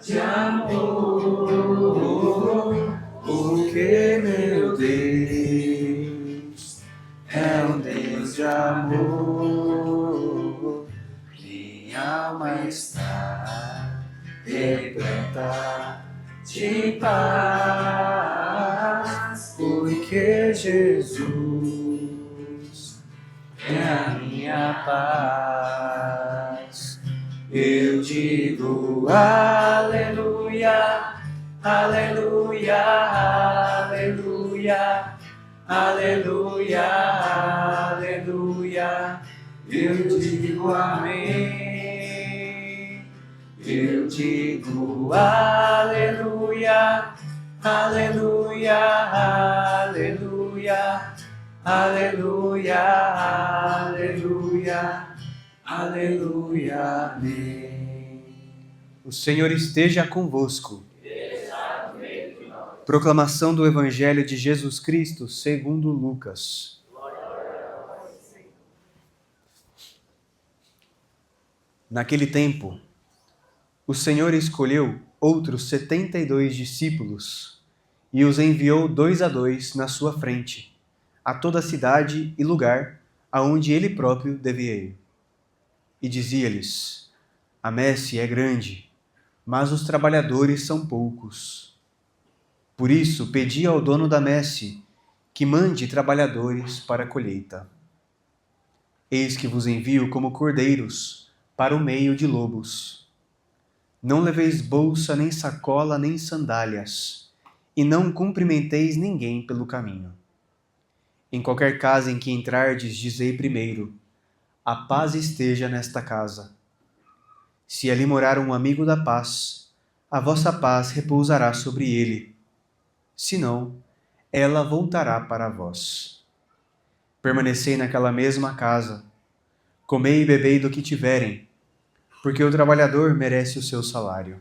de amor, porque meu Deus é um Deus de amor. Minha alma está repleta de paz, porque Jesus é a minha paz. Eu digo aleluia, aleluia, aleluia, aleluia, aleluia. Eu digo amém. Eu digo aleluia, aleluia, aleluia, aleluia, aleluia, aleluia, amém. O Senhor esteja convosco. Proclamação do Evangelho de Jesus Cristo segundo Lucas. Naquele tempo, o Senhor escolheu outros 72 discípulos e os enviou 2 a 2 na sua frente, a toda cidade e lugar aonde ele próprio devia ir. E dizia-lhes: a messe é grande, mas os trabalhadores são poucos. Por isso, pedi ao dono da messe que mande trabalhadores para a colheita. Eis que vos envio como cordeiros para o meio de lobos. Não leveis bolsa, nem sacola, nem sandálias, e não cumprimenteis ninguém pelo caminho. Em qualquer casa em que entrardes, dizei primeiro: a paz esteja nesta casa. Se ali morar um amigo da paz, a vossa paz repousará sobre ele. Senão, ela voltará para vós. Permanecei naquela mesma casa, comei e bebei do que tiverem, porque o trabalhador merece o seu salário.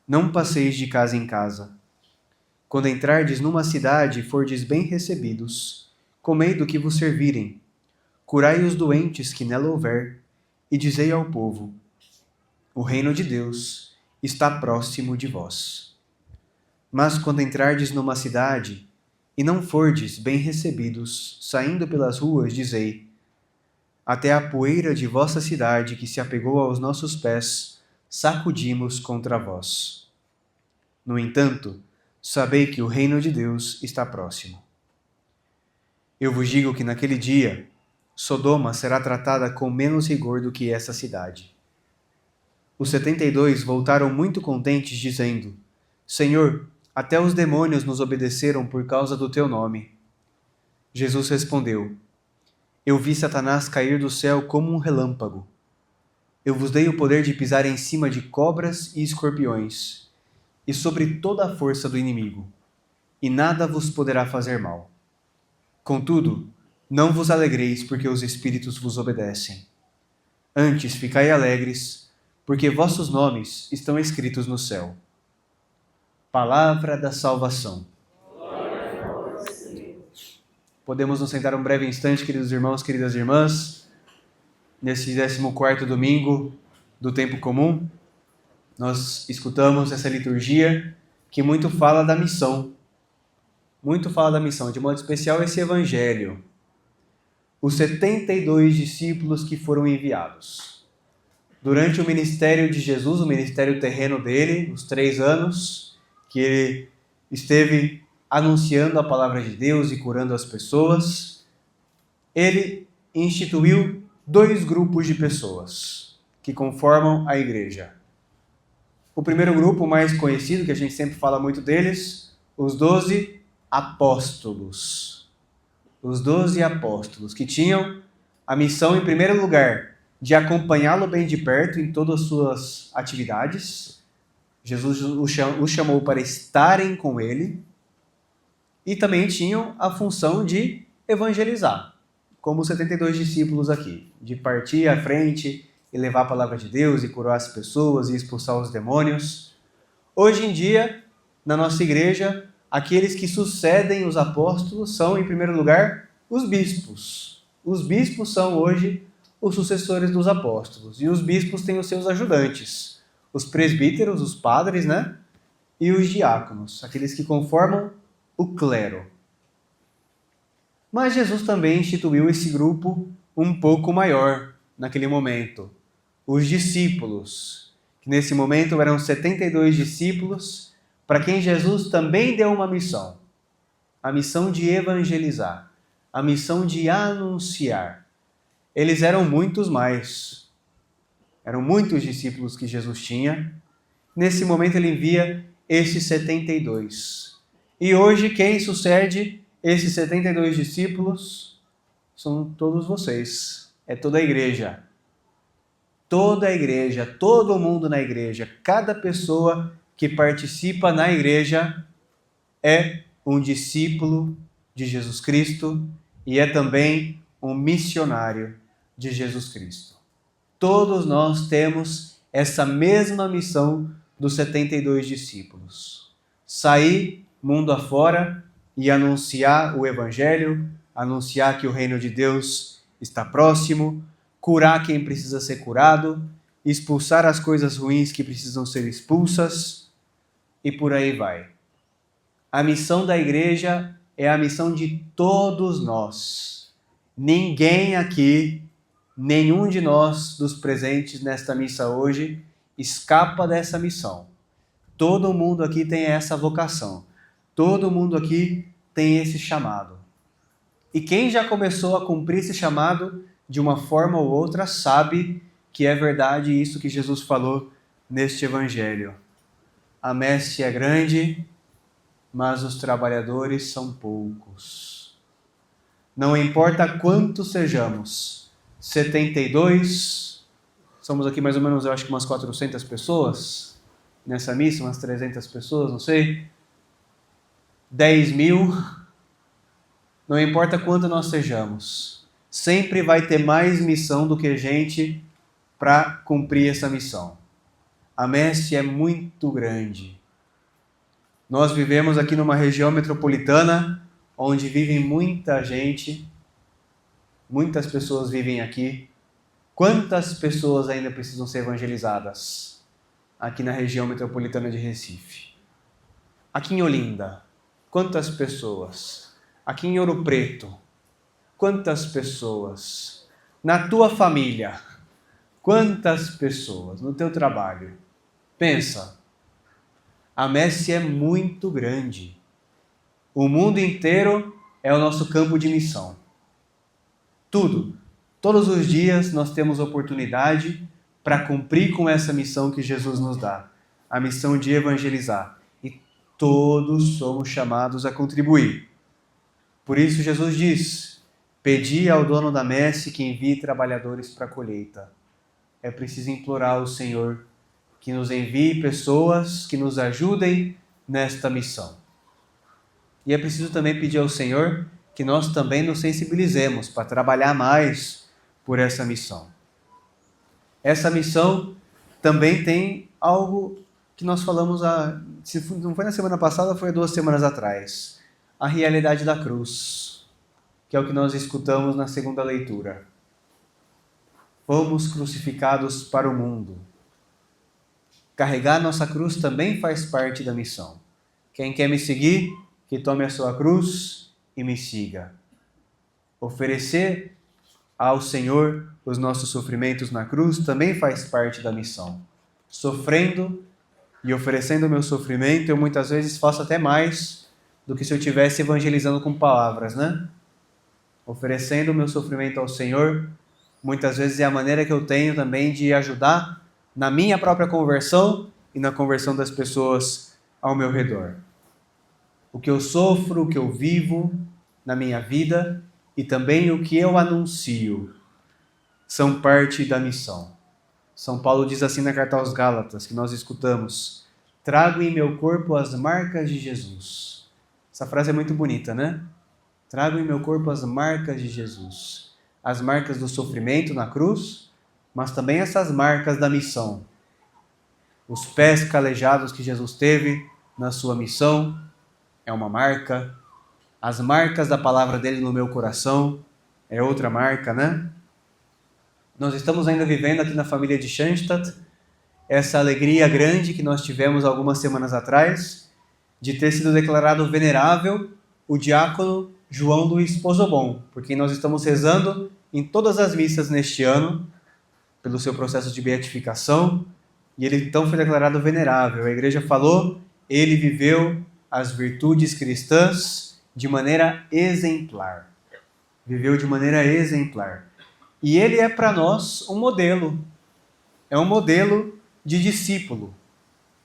Não passeis de casa em casa. Quando entrardes numa cidade e fordes bem recebidos, comei do que vos servirem, curai os doentes que nela houver, e dizei ao povo: o reino de Deus está próximo de vós. Mas quando entrardes numa cidade e não fordes bem recebidos, saindo pelas ruas, dizei: até a poeira de vossa cidade que se apegou aos nossos pés, sacudimos contra vós. No entanto, sabei que o reino de Deus está próximo. Eu vos digo que naquele dia, Sodoma será tratada com menos rigor do que essa cidade. Os 72 voltaram muito contentes, dizendo: Senhor, até os demônios nos obedeceram por causa do teu nome. Jesus respondeu: eu vi Satanás cair do céu como um relâmpago. Eu vos dei o poder de pisar em cima de cobras e escorpiões, e sobre toda a força do inimigo, e nada vos poderá fazer mal. Contudo, não vos alegreis porque os espíritos vos obedecem. Antes, ficai alegres, porque vossos nomes estão escritos no céu. Palavra da salvação. Podemos nos sentar um breve instante, queridos irmãos, queridas irmãs, nesse 14º domingo do tempo comum. Nós escutamos essa liturgia que muito fala da missão. De modo especial esse evangelho. Os 72 discípulos que foram enviados. Durante o ministério de Jesus, o ministério terreno dele, os 3 anos, que ele esteve anunciando a palavra de Deus e curando as pessoas, ele instituiu 2 grupos de pessoas que conformam a igreja. O primeiro grupo, mais conhecido, que a gente sempre fala muito deles, os 12 apóstolos. Os 12 apóstolos, que tinham a missão, em primeiro lugar, de acompanhá-lo bem de perto em todas as suas atividades. Jesus os chamou para estarem com ele. E também tinham a função de evangelizar, como os 72 discípulos aqui, de partir à frente e levar a palavra de Deus e curar as pessoas e expulsar os demônios. Hoje em dia, na nossa igreja, aqueles que sucedem os apóstolos são, em primeiro lugar, os bispos. Os bispos são hoje os sucessores dos apóstolos, e os bispos têm os seus ajudantes, os presbíteros, os padres, né? E os diáconos, aqueles que conformam o clero. Mas Jesus também instituiu esse grupo um pouco maior naquele momento, os discípulos, que nesse momento eram 72 discípulos, para quem Jesus também deu uma missão, a missão de evangelizar, a missão de anunciar. Eles eram muitos mais, eram muitos discípulos que Jesus tinha. Nesse momento ele envia esses 72. E hoje quem sucede esses 72 discípulos são todos vocês, é toda a igreja. Toda a igreja, todo mundo na igreja, cada pessoa que participa na igreja é um discípulo de Jesus Cristo e é também um missionário de Jesus Cristo. Todos nós temos essa mesma missão dos 72 discípulos. Sair mundo afora e anunciar o Evangelho, anunciar que o reino de Deus está próximo, curar quem precisa ser curado, expulsar as coisas ruins que precisam ser expulsas e por aí vai. A missão da igreja é a missão de todos nós. Ninguém aqui, nenhum de nós dos presentes nesta missa hoje, escapa dessa missão. Todo mundo aqui tem essa vocação. Todo mundo aqui tem esse chamado. E quem já começou a cumprir esse chamado, de uma forma ou outra, sabe que é verdade isso que Jesus falou neste Evangelho. A messe é grande, mas os trabalhadores são poucos. Não importa quantos sejamos, 72, somos aqui mais ou menos, eu acho que umas 400 pessoas nessa missa, umas 300 pessoas, não sei, 10.000, não importa quanto nós sejamos, sempre vai ter mais missão do que gente para cumprir essa missão. A messe é muito grande. Nós vivemos aqui numa região metropolitana, onde vive muita gente, muitas pessoas vivem aqui. Quantas pessoas ainda precisam ser evangelizadas aqui na região metropolitana de Recife? Aqui em Olinda, quantas pessoas? Aqui em Ouro Preto, quantas pessoas? Na tua família, quantas pessoas? No teu trabalho? Pensa, a messe é muito grande. O mundo inteiro é o nosso campo de missão. Todos os dias nós temos oportunidade para cumprir com essa missão que Jesus nos dá, a missão de evangelizar. E todos somos chamados a contribuir. Por isso Jesus diz: pedi ao dono da messe que envie trabalhadores para a colheita. É preciso implorar ao Senhor que nos envie pessoas que nos ajudem nesta missão. E é preciso também pedir ao Senhor que nós também nos sensibilizemos para trabalhar mais por essa missão. Essa missão também tem algo que nós falamos, se não foi na semana passada, foi 2 semanas atrás. A realidade da cruz, que é o que nós escutamos na segunda leitura. Fomos crucificados para o mundo. Carregar nossa cruz também faz parte da missão. Quem quer me seguir, que tome a sua cruz e me siga. Oferecer ao Senhor os nossos sofrimentos na cruz também faz parte da missão. Sofrendo e oferecendo o meu sofrimento, eu muitas vezes faço até mais do que se eu estivesse evangelizando com palavras, né? Oferecendo o meu sofrimento ao Senhor, muitas vezes é a maneira que eu tenho também de ajudar na minha própria conversão e na conversão das pessoas ao meu redor. O que eu sofro, o que eu vivo na minha vida e também o que eu anuncio são parte da missão. São Paulo diz assim na carta aos Gálatas, que nós escutamos: trago em meu corpo as marcas de Jesus. Essa frase é muito bonita, né? Trago em meu corpo as marcas de Jesus. As marcas do sofrimento na cruz, mas também essas marcas da missão. Os pés calejados que Jesus teve na sua missão é uma marca. As marcas da palavra dele no meu coração é outra marca, né? Nós estamos ainda vivendo aqui na família de Schanstatt essa alegria grande que nós tivemos algumas semanas atrás, de ter sido declarado venerável o diácono João Luiz Pozobon, por quem nós estamos rezando em todas as missas neste ano, pelo seu processo de beatificação, e ele então foi declarado venerável. A igreja falou, ele viveu as virtudes cristãs de maneira exemplar. Viveu de maneira exemplar. E ele é para nós um modelo. É um modelo de discípulo.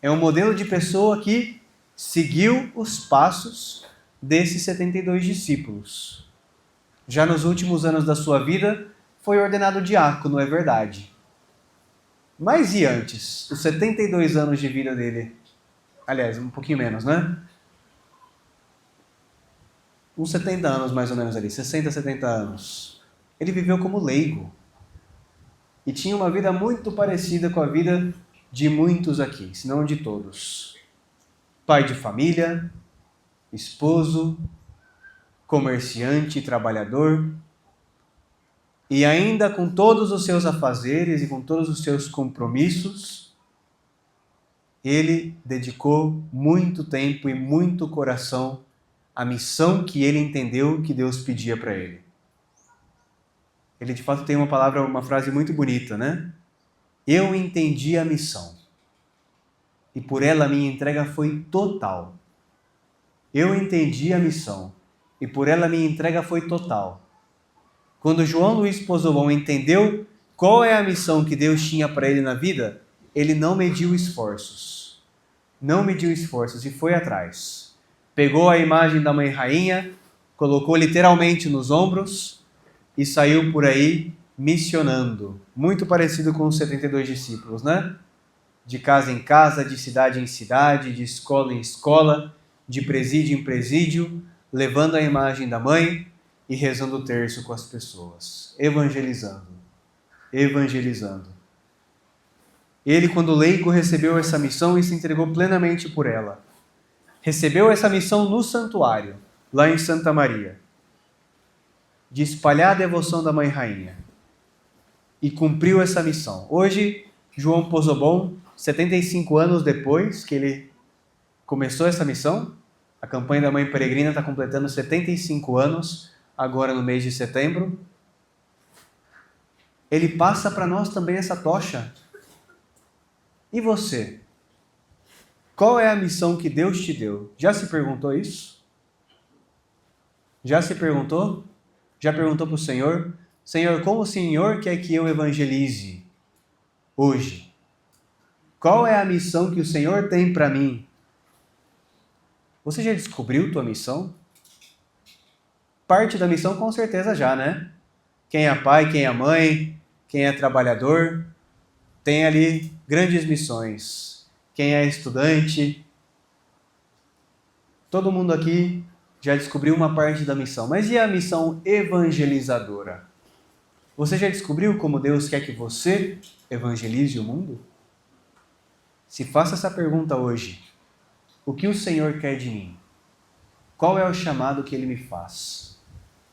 É um modelo de pessoa que seguiu os passos desses 72 discípulos. Já nos últimos anos da sua vida, foi ordenado diácono, é verdade. Mas e antes? Os 72 anos de vida dele? Aliás, um pouquinho menos, né? Uns 70 anos mais ou menos ali, 60, 70 anos. Ele viveu como leigo. E tinha uma vida muito parecida com a vida de muitos aqui, se não de todos. Pai de família, esposo, comerciante, trabalhador, e ainda com todos os seus afazeres e com todos os seus compromissos, ele dedicou muito tempo e muito coração à missão que ele entendeu que Deus pedia para ele. Ele de fato tem uma frase muito bonita, né? Eu entendi a missão e por ela a minha entrega foi total. Eu entendi a missão e por ela a minha entrega foi total. Quando João Luiz Pozobon entendeu qual é a missão que Deus tinha para ele na vida, ele não mediu esforços. Não mediu esforços e foi atrás. Pegou a imagem da Mãe Rainha, colocou literalmente nos ombros e saiu por aí missionando. Muito parecido com os 72 discípulos, né? De casa em casa, de cidade em cidade, de escola em escola, de presídio em presídio, levando a imagem da Mãe e rezando o terço com as pessoas, evangelizando. Ele, quando leigo, recebeu essa missão e se entregou plenamente por ela. Recebeu essa missão no santuário, lá em Santa Maria, de espalhar a devoção da Mãe Rainha. E cumpriu essa missão. Hoje, João Pozobon, 75 anos depois que ele começou essa missão, a campanha da Mãe Peregrina está completando 75 anos, agora no mês de setembro. Ele passa para nós também essa tocha. E você? Qual é a missão que Deus te deu? Já se perguntou isso? Já se perguntou? Já perguntou para o Senhor? Senhor, como o Senhor quer que eu evangelize hoje? Qual é a missão que o Senhor tem para mim? Você já descobriu tua missão? Parte da missão com certeza já, né? Quem é pai, quem é mãe, quem é trabalhador, tem ali grandes missões. Quem é estudante, todo mundo aqui já descobriu uma parte da missão. Mas e a missão evangelizadora? Você já descobriu como Deus quer que você evangelize o mundo? Se faça essa pergunta hoje. O que o Senhor quer de mim? Qual é o chamado que Ele me faz?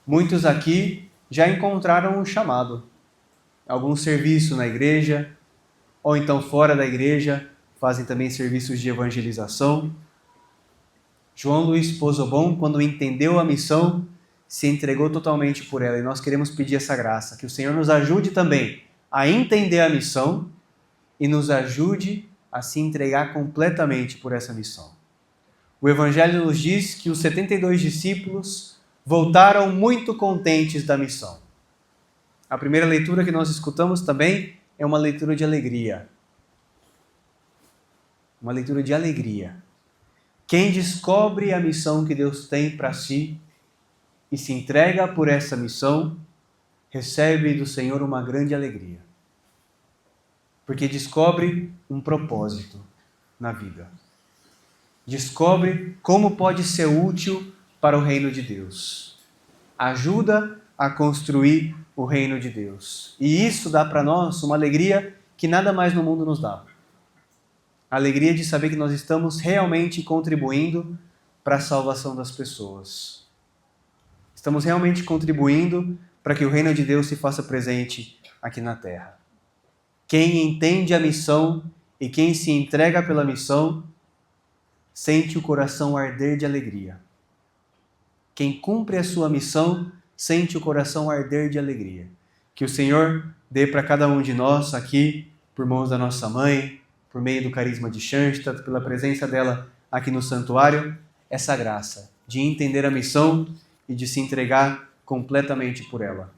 Muitos aqui já encontraram um chamado. Algum serviço na igreja, ou então fora da igreja, fazem também serviços de evangelização. João Luiz Pozobon, quando entendeu a missão, se entregou totalmente por ela. E nós queremos pedir essa graça, que o Senhor nos ajude também a entender a missão e nos ajude a se entregar completamente por essa missão. O Evangelho nos diz que os 72 discípulos voltaram muito contentes da missão. A primeira leitura que nós escutamos também é uma leitura de alegria. Uma leitura de alegria. Quem descobre a missão que Deus tem para si e se entrega por essa missão, recebe do Senhor uma grande alegria. Porque descobre um propósito na vida. Descobre como pode ser útil para o reino de Deus. Ajuda a construir o reino de Deus. E isso dá para nós uma alegria que nada mais no mundo nos dá. A alegria de saber que nós estamos realmente contribuindo para a salvação das pessoas. Estamos realmente contribuindo para que o reino de Deus se faça presente aqui na terra. Quem entende a missão E quem se entrega pela missão sente o coração arder de alegria. Quem cumpre a sua missão sente o coração arder de alegria. Que o Senhor dê para cada um de nós aqui, por mãos da nossa mãe, por meio do carisma de Schanstatt, pela presença dela aqui no santuário, essa graça de entender a missão e de se entregar completamente por ela.